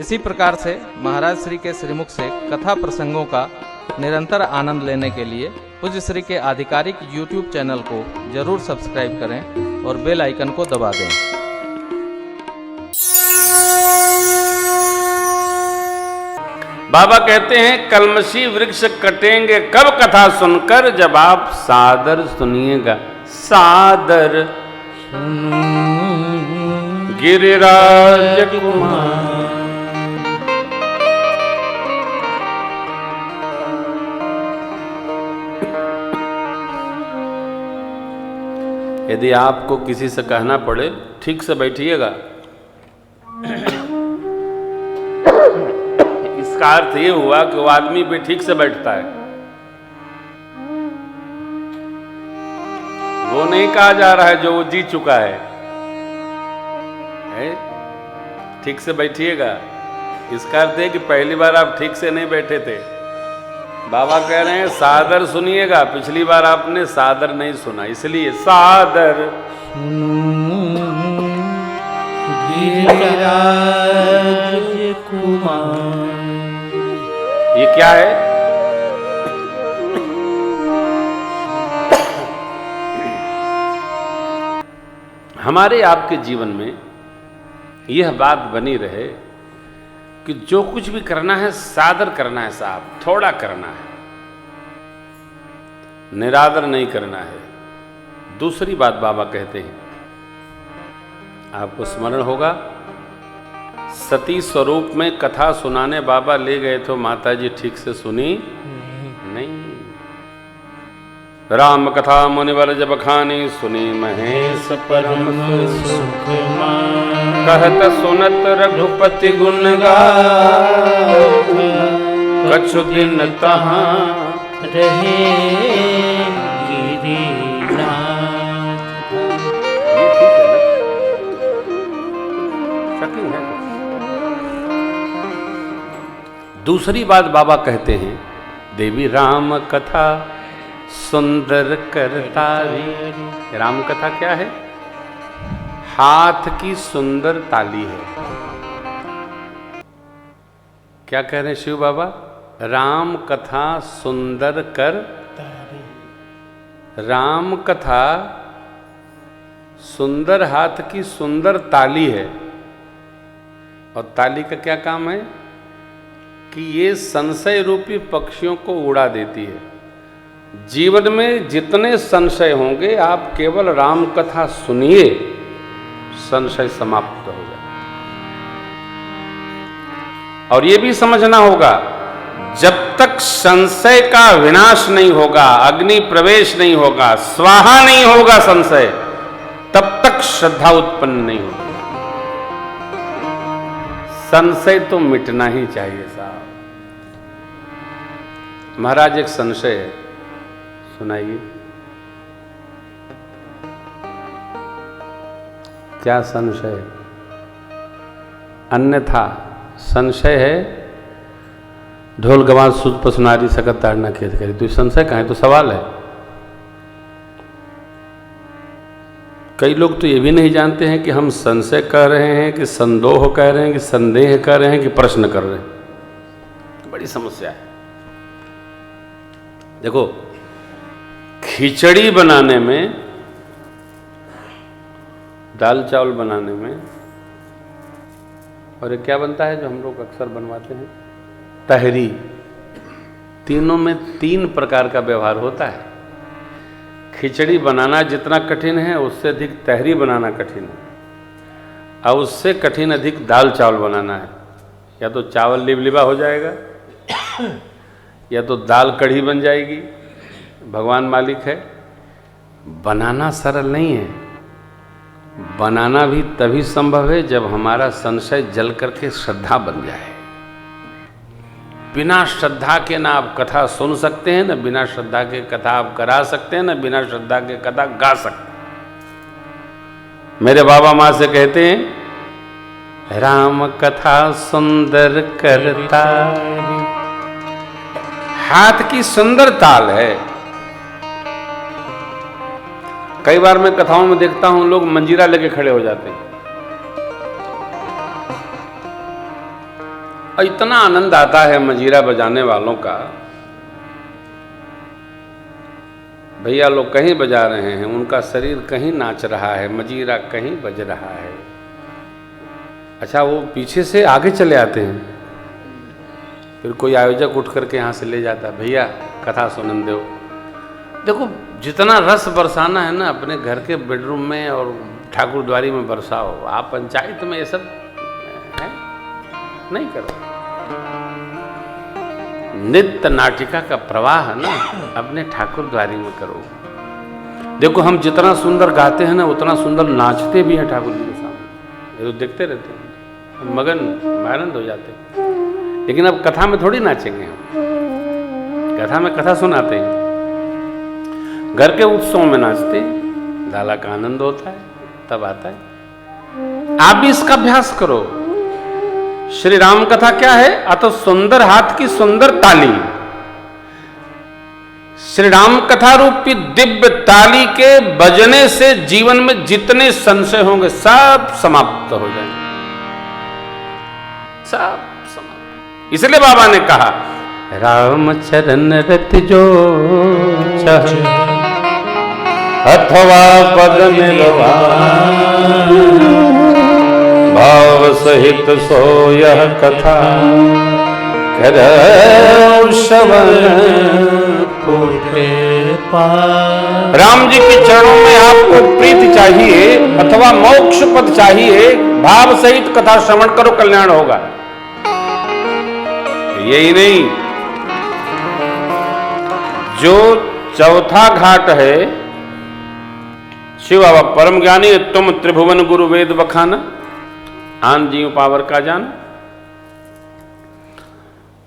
इसी प्रकार से महाराज श्री के श्रीमुख से कथा प्रसंगों का निरंतर आनंद लेने के लिए पूज्य श्री के आधिकारिक YouTube चैनल को जरूर सब्सक्राइब करें और बेल आइकन को दबा दें। बाबा कहते हैं कलमशी वृक्ष कटेंगे कब कथा सुनकर, जब आप सादर सुनिएगा। सादर गिरिराज कुमार। यदि आपको किसी से कहना पड़े ठीक से बैठिएगा, इसका अर्थ ये हुआ कि वो आदमी भी ठीक से बैठता है। वो नहीं कहा जा रहा है जो वो जी चुका है? ठीक से बैठिएगा, इसका अर्थ है कि पहली बार आप ठीक से नहीं बैठे थे। बाबा कह रहे हैं सादर सुनिएगा, पिछली बार आपने सादर नहीं सुना, इसलिए सादर गिरिराज कुमार। ये क्या है? हमारे आपके जीवन में यह बात बनी रहे कि जो कुछ भी करना है सादर करना है साहब, थोड़ा करना है, निरादर नहीं करना है। दूसरी बात बाबा कहते हैं, आपको स्मरण होगा सती स्वरूप में कथा सुनाने बाबा ले गए तो माता जी ठीक से सुनी नहीं। राम कथा मुनिवर जब खानी, सुनी महेश परम सुख मान। कहत सुनत रघुपति गुण गाए, कछु दिन तहाँ रहे गिरिराज। ये ठीक है ना? शकिंग है। दूसरी बात बाबा कहते हैं, देवी राम कथा सुंदर करतारी। राम कथा क्या है? हाथ की सुंदर ताली है। क्या कह रहे हैं शिव बाबा? राम कथा सुंदर कर तारी। राम कथा सुंदर हाथ की सुंदर ताली है। और ताली का क्या काम है? कि ये संशय रूपी पक्षियों को उड़ा देती है। जीवन में जितने संशय होंगे आप केवल राम कथा सुनिए, संशय समाप्त हो जाए। और ये भी समझना होगा, जब तक संशय का विनाश नहीं होगा, अग्नि प्रवेश नहीं होगा, स्वाहा नहीं होगा संशय, तब तक श्रद्धा उत्पन्न नहीं होगी। संशय तो मिटना ही चाहिए साहब। महाराज एक संशय है, सुनाइए। क्या संशय? अन्यथा संशय है ढोल गवां सुध पसुनारी सकत ताड़ना खेत करी। तो संशय कहाँ है? तो सवाल है। कई लोग तो ये भी नहीं जानते हैं कि हम संशय कह रहे हैं कि संदोह कह रहे हैं कि संदेह कह रहे हैं कि प्रश्न कर रहे हैं। बड़ी समस्या है। देखो, खिचड़ी बनाने में, दाल चावल बनाने में, और ये क्या बनता है जो हम लोग अक्सर बनवाते हैं? तहरी। तीनों में 3 प्रकार का व्यवहार होता है। खिचड़ी बनाना जितना कठिन है उससे अधिक तहरी बनाना कठिन है, और उससे कठिन अधिक दाल चावल बनाना है। या तो चावल लिबलिबा हो जाएगा या तो दाल कढ़ी बन जाएगी। भगवान मालिक है। बनाना सरल नहीं है। बनाना भी तभी संभव है जब हमारा संशय जल करके श्रद्धा बन जाए। बिना श्रद्धा के ना आप कथा सुन सकते हैं, ना बिना श्रद्धा के कथा आप करा सकते हैं, ना बिना श्रद्धा के कथा गा सकते हैं। मेरे बाबा माँ से कहते हैं, राम कथा सुंदर करता, हाथ की सुंदर ताल है। कई बार मैं कथाओं में देखता हूं लोग मंजीरा लेके खड़े हो जाते हैं। और इतना आनंद आता है मजीरा बजाने वालों का। भैया लोग कहीं बजा रहे हैं, उनका शरीर कहीं नाच रहा है, मजीरा कहीं बज रहा है। अच्छा, वो पीछे से आगे चले आते हैं, फिर कोई आयोजक उठ करके यहाँ से ले जाता है, भैया कथा सुनन दो। देखो, जितना रस बरसाना है ना अपने घर के बेडरूम में और ठाकुरद्वारी में बरसाओ। आप पंचायत में ये सब है नहीं करो। नित्य नाटिका का प्रवाह है ना अपने ठाकुरद्वारी में करो। देखो, हम जितना सुंदर गाते हैं ना उतना सुंदर नाचते भी हैं ठाकुर जी के सामने। ये तो देखते रहते हैं, मगन आनंद हो जाते हैं। लेकिन अब कथा में थोड़ी नाचेंगे हम, कथा में कथा सुनाते हैं, घर के उत्सव में नाचते, डाला का आनंद होता है तब आता है। आप भी इसका अभ्यास करो। श्री राम कथा क्या है? अतो सुंदर हाथ की सुंदर ताली। श्री राम कथा रूपी दिव्य ताली के बजने से जीवन में जितने संशय होंगे सब समाप्त हो जाएंगे, सब समाप्त। इसलिए बाबा ने कहा, राम चरण रत जो चाहे अथवा पद मिलवा, भाव सहित सो यह कथा करौ श्रवण फूटे पार। राम जी के चरणों में आपको प्रीति चाहिए अथवा मोक्ष पद चाहिए, भाव सहित कथा श्रवण करो, कल्याण होगा। यही नहीं, जो चौथा घाट है, शिव बाबा परम ज्ञानी तुम त्रिभुवन गुरु वेद बखाना, आन जीव पावर का जान।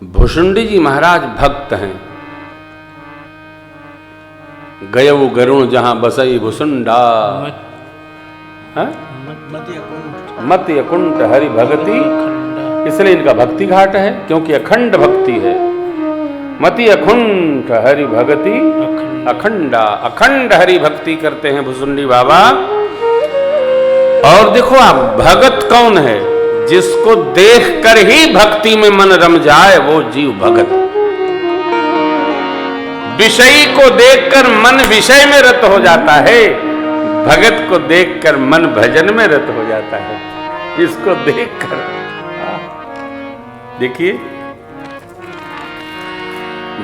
भुषुंडी जी महाराज भक्त हैं। गयऊ गरुण जहां बसई भुसुंडा, मत अकुंठ हरि भक्ति। इसलिए इनका भक्ति घाट है, क्योंकि अखंड भक्ति है। मति अकुंठ हरि भक्ति अखंडा, अखंड हरि भक्ति करते हैं भुसुंडी बाबा। और देखो आप, भगत कौन है? जिसको देखकर ही भक्ति में मन रम जाए वो जीव भगत। विषयी को देखकर मन विषय में रत हो जाता है, भगत को देखकर मन भजन में रत हो जाता है। इसको देखकर देखिए,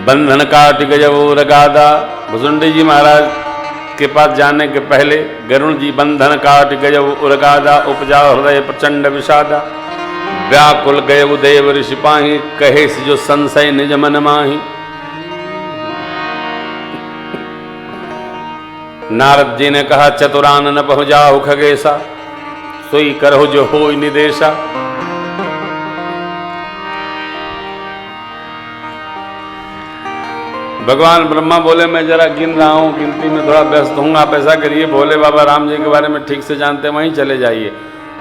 बंधन काट गजबो रगादा। भुसुंडी जी महाराज के पास जाने के पहले गरुण जी बंधन काट गजब उरगादा, उपजा हृदय प्रचंड विषादा। व्याकुल गयउ देव ऋषि पाहि, कहे जो संशय निज मन माहि। नारद जी ने कहा, चतुरान न पहुंचाओ खगेसा, सोई करहु जो होई निदेशा। भगवान ब्रह्मा बोले, मैं जरा गिन रहा हूं, गिनती में थोड़ा व्यस्त हूं, आप ऐसा करिए, भोले बाबा राम जी के बारे में ठीक से जानते हैं, वहीं चले जाइए।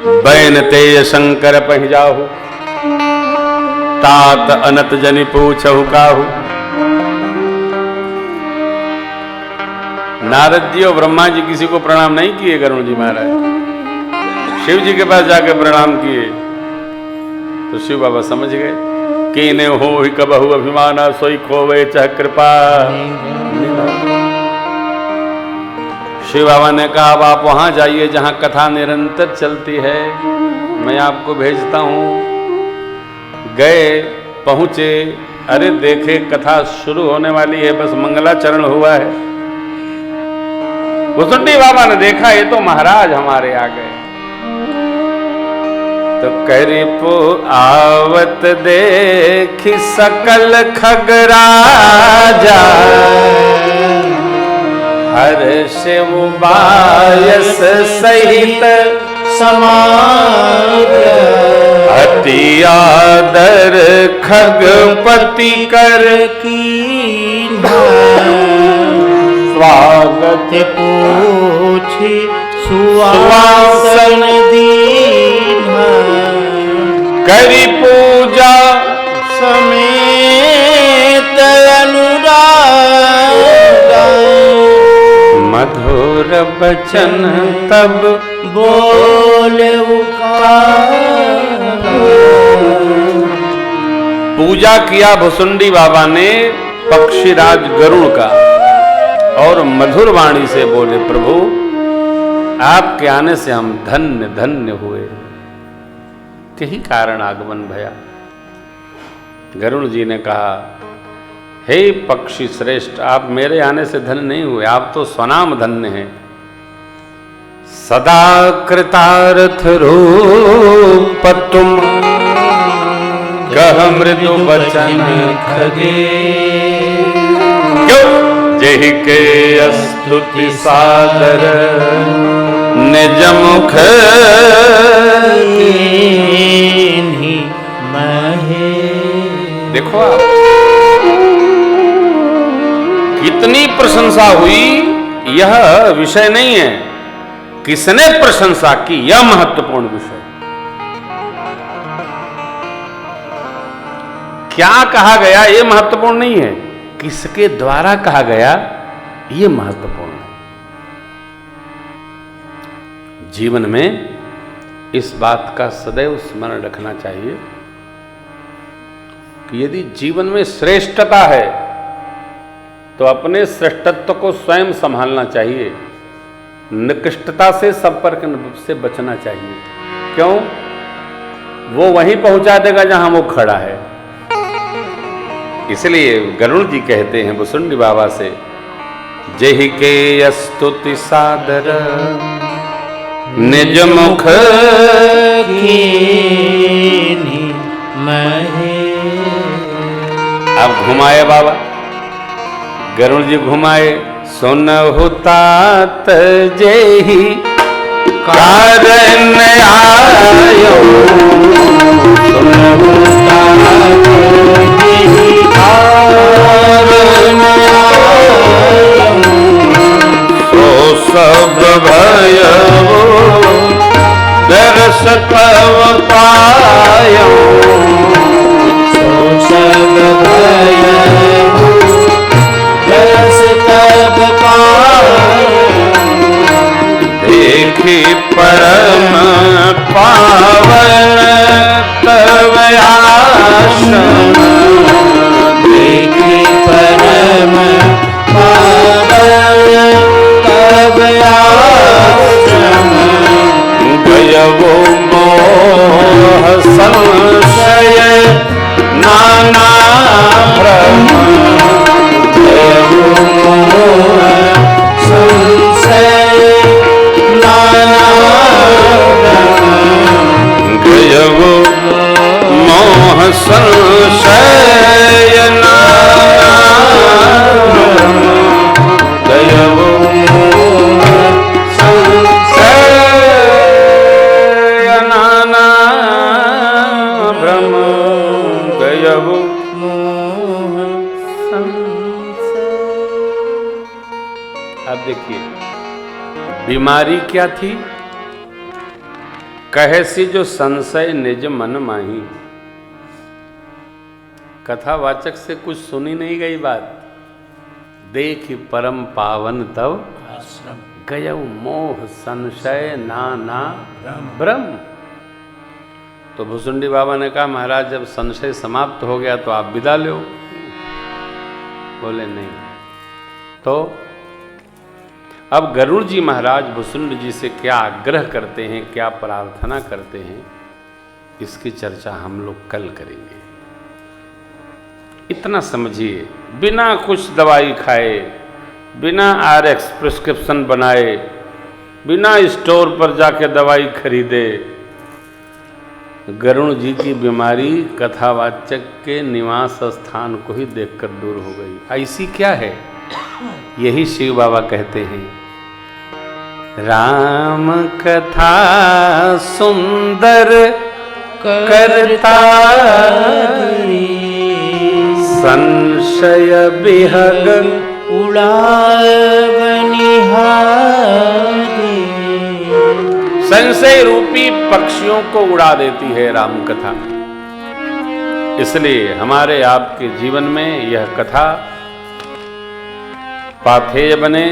बैन तेज शंकर पह जाहु, तात अनत जनि पूछहु काहू। नारद जी और ब्रह्मा जी किसी को प्रणाम नहीं किए, गरुण जी महाराज शिव जी के पास जाकर प्रणाम किए। तो शिव बाबा समझ गए, कीने हो ही कबहु अभिमाना, सोई खोवे चह कृपा। शिव बाबा ने कहा, अब आप वहां जाइए जहां कथा निरंतर चलती है, मैं आपको भेजता हूं। गए, पहुंचे, अरे देखे कथा शुरू होने वाली है, बस मंगलाचरण हुआ है। भुसुंडी बाबा ने देखा, ये तो महाराज हमारे आ गए। तो करिपु आवत देखि सकल खगराजा, हर्ष बायस सहित समाज। अति आदर खगपति कर कीन्हा, स्वागत पूछी सुवासन दीन्हा। करी पूजा समेत अनुराग, मधुर बचन तब बोले पूजा किया भुसुंडी बाबा ने पक्षीराज गरुड़ का और मधुर वाणी से बोले, प्रभु आपके आने से हम धन्य धन्य हुए, यही कारण आगमन भया। गरुड़ जी ने कहा, हे पक्षी श्रेष्ठ, आप मेरे आने से धन्य नहीं हुए, आप तो स्वनाम धन्य हैं। सदा कृतार्थ रूप तुम, कह मृदु वचन खगे, जेहि के स्तुति सादर निज मुख महे। देखो आप, कितनी प्रशंसा हुई यह विषय नहीं है, किसने प्रशंसा की यह महत्वपूर्ण विषय। क्या कहा गया यह महत्वपूर्ण नहीं है, किसके द्वारा कहा गया यह महत्वपूर्ण है। जीवन में इस बात का सदैव स्मरण रखना चाहिए कि यदि जीवन में श्रेष्ठता है तो अपने श्रेष्ठत्व को स्वयं संभालना चाहिए, निकृष्टता से संपर्क से बचना चाहिए। क्यों? वो वहीं पहुंचा देगा जहां वो खड़ा है। इसलिए गरुड़ जी कहते हैं भुसुंडी बाबा से, जेहि के स्तुति सादर निज मुख महे। अब घुमाए बाबा, गरुड़ जी घुमाए, सुनहु तात जेहि कारण आयो, सुनहु तात जेहि कारण आयो, सो सब भयउ दर्श तव पायो, सो सब भयउ दर्श तव पायो, देखि परम पावन तव आश्रम, देखि परम पावन तव आश्रम, गयवो मोह संशय नाना भ्रम, गयवो मोह संशय नाना भ्रम, गयवो मोह संशय नाना भ्रम, गयवो मोह संशय नाना भ्रम, गयवो मोह संशय। अब देखिए बीमारी क्या थी, कहसी जो संशय निज मन माही। कथावाचक से कुछ सुनी नहीं गई बात, देख परम पावन तव गयउ मोह संशय नाना भ्रम। तो भुसुंडी बाबा ने कहा, महाराज जब संशय समाप्त हो गया तो आप विदा लो। बोले नहीं। तो अब गरुड़ जी महाराज भुसुंडी जी से क्या आग्रह करते हैं, क्या प्रार्थना करते हैं, इसकी चर्चा हम लोग कल करेंगे। इतना समझिए, बिना कुछ दवाई खाए, बिना आरएक्स प्रिस्क्रिप्शन बनाए, बिना स्टोर पर जाके दवाई खरीदे, गरुड़ जी की बीमारी कथावाचक के निवास स्थान को ही देखकर दूर हो गई। ऐसी क्या है? यही शिव बाबा कहते हैं, राम कथा सुंदर करता संशय बिहग उड़ावनिहारी। संशय रूपी पक्षियों को उड़ा देती है राम कथा। इसलिए हमारे आपके जीवन में यह कथा पाथेय बने,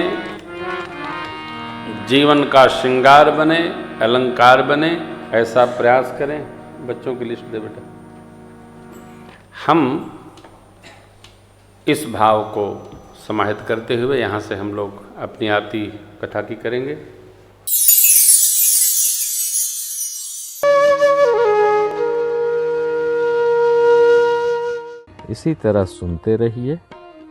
जीवन का श्रृंगार बने, अलंकार बने, ऐसा प्रयास करें। बच्चों की लिस्ट दे बेटा। हम इस भाव को समाहित करते हुए यहाँ से हम लोग अपनी आरती कथा की करेंगे। इसी तरह सुनते रहिए,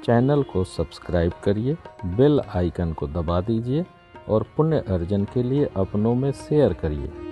चैनल को सब्सक्राइब करिए, बेल आइकन को दबा दीजिए और पुण्य अर्जन के लिए अपनों में शेयर करिए।